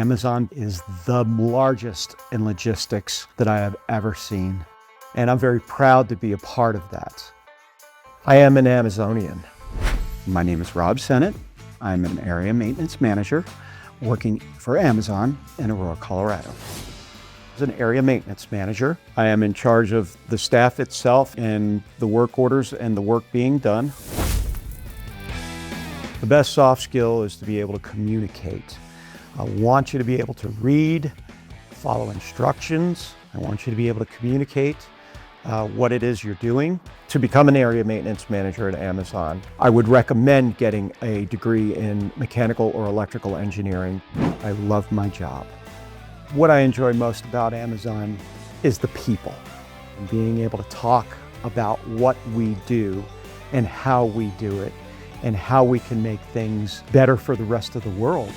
Amazon is the largest in logistics that I have ever seen, and I'm very proud to be a part of that. I am an Amazonian. My name is Rob Sennett. I'm an area maintenance manager working for Amazon in Aurora, Colorado. As an area maintenance manager, I am in charge of the staff itself and the work orders and the work being done. The best soft skill is to be able to communicate. I want you to be able to read, follow instructions. I want you to be able to communicate what it is you're doing. To become an area maintenance manager at Amazon, I would recommend getting a degree in mechanical or electrical engineering. I love my job. What I enjoy most about Amazon is the people, and being able to talk about what we do and how we do it and how we can make things better for the rest of the world.